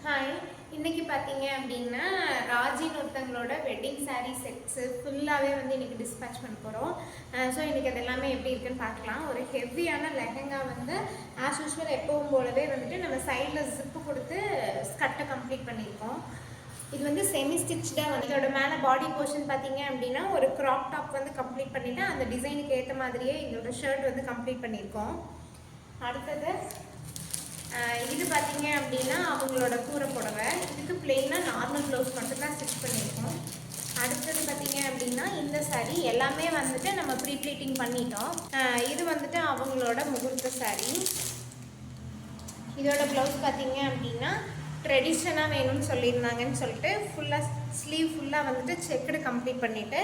Hi, இன்னைக்கு பார்த்தீங்க அப்படின்னா ராஜின் ஒருத்தங்களோட வெட்டிங் சாரீ செட்ஸு ஃபுல்லாகவே வந்து இன்றைக்கி டிஸ்பேச் பண்ண போகிறோம். ஸோ இன்றைக்கி அது எல்லாமே எப்படி இருக்குன்னு பார்க்கலாம். ஒரு ஹெவியான லெஹெங்கா வந்து ஆஸ் யூஸ்வல் எப்பவும் போலவே வந்துட்டு நம்ம சைடில் ஜிப்பு கொடுத்து ஸ்கர்ட்டை கம்ப்ளீட் பண்ணியிருக்கோம். இது வந்து செமி ஸ்டிச்டாக வந்து இதோட மேலே பாடி போர்ஷன் பார்த்தீங்க அப்படின்னா ஒரு க்ராப் டாப் வந்து கம்ப்ளீட் பண்ணிவிட்டு அந்த டிசைனுக்கு ஏற்ற மாதிரியே இதோட ஷர்ட் வந்து கம்ப்ளீட் பண்ணியிருக்கோம். அடுத்தது இது பார்த்தீங்க அப்படின்னா அவங்களோட கூரை புடவை. இதுக்கு பிளெயினாக நார்மல் ப்ளவுஸ் மட்டும் தான் ஸ்டிச் பண்ணியிருக்கோம். அடுத்தது பார்த்தீங்க அப்படின்னா இந்த சாரீ எல்லாமே வந்துட்டு நம்ம ப்ரீ ப்ளீட்டிங் பண்ணிட்டோம். இது வந்துட்டு அவங்களோட முகூர்த்த சாரீ. இதோட ப்ளவுஸ் பார்த்தீங்க அப்படின்னா ட்ரெடிஷ்னலாக வேணும்னு சொல்லியிருந்தாங்கன்னு சொல்லிட்டு ஃபுல்லாக ஸ்லீவ் ஃபுல்லாக வந்துட்டு செக்குடு கம்ப்ளீட் பண்ணிவிட்டு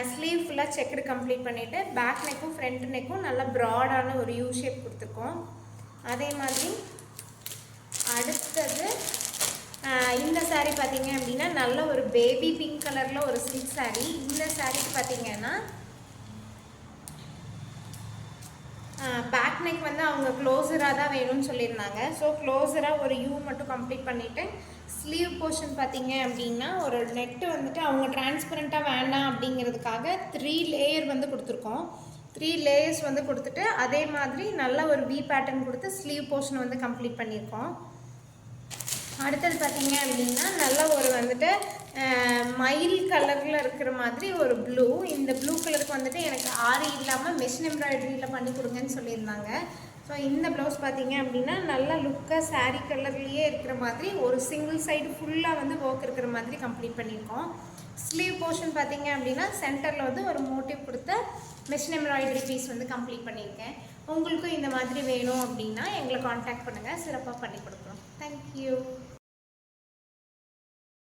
ஸ்லீவ் ஃபுல்லாக செக்குடு கம்ப்ளீட் பண்ணிவிட்டு பேக் நெக்கும் ஃப்ரண்ட் நெக்கும் நல்லா ப்ராடான ஒரு யூ ஷேப் கொடுத்துருக்கோம். அதே மாதிரி அடுத்தது இந்த சாரீ பார்த்தீங்க அப்படின்னா நல்ல ஒரு பேபி பிங்க் கலரில் ஒரு சில்க் சாரீ. இந்த சாரீக்கு பார்த்தீங்கன்னா பேக் நெக் வந்து அவங்க க்ளோஸராக தான் வேணும்னு சொல்லியிருந்தாங்க. ஸோ க்ளோஸராக ஒரு யூ மட்டும் கம்ப்ளீட் பண்ணிவிட்டு ஸ்லீவ் போர்ஷன் பார்த்தீங்க அப்படின்னா ஒரு நெட்டு வந்துட்டு அவங்க டிரான்ஸ்பரண்ட்டாக வேண்டாம் அப்படிங்கிறதுக்காக 3 லேயர் வந்து கொடுத்துருக்கோம். 3 லேயர்ஸ் வந்து கொடுத்துட்டு அதே மாதிரி நல்ல ஒரு வி பேட்டர்ன் கொடுத்து ஸ்லீவ் போர்ஷன் வந்து கம்ப்ளீட் பண்ணியிருக்கோம். அடுத்தது பார்த்தீங்க அப்படின்னா நல்ல ஒரு வந்துட்டு மயில் கலரில் இருக்கிற மாதிரி ஒரு ப்ளூ. இந்த ப்ளூ கலருக்கு வந்துட்டு எனக்கு ஆரி இல்லாமல் மெஷின் எம்ப்ராய்டரியில் பண்ணி கொடுங்கன்னு சொல்லியிருந்தாங்க. ஸோ இந்த ப்ளவுஸ் பார்த்தீங்க அப்படின்னா நல்ல லுக்காக சாரீ கலர்லேயே இருக்கிற மாதிரி ஒரு சிங்கிள் சைடு ஃபுல்லாக வந்து ஒர்க் இருக்கிற மாதிரி கம்ப்ளீட் பண்ணியிருக்கோம். ஸ்லீவ் போர்ஷன் பார்த்தீங்க அப்படின்னா சென்டரில் வந்து ஒரு மோட்டிவ் கொடுத்த மெஷின் எம்ப்ராய்டரி பீஸ் வந்து கம்ப்ளீட் பண்ணியிருக்கேன். உங்களுக்கும் இந்த மாதிரி வேணும் அப்படின்னா எங்களை காண்டாக்ட் பண்ணுங்கள், சிறப்பாக பண்ணி கொடுக்குறோம். தேங்க்யூ.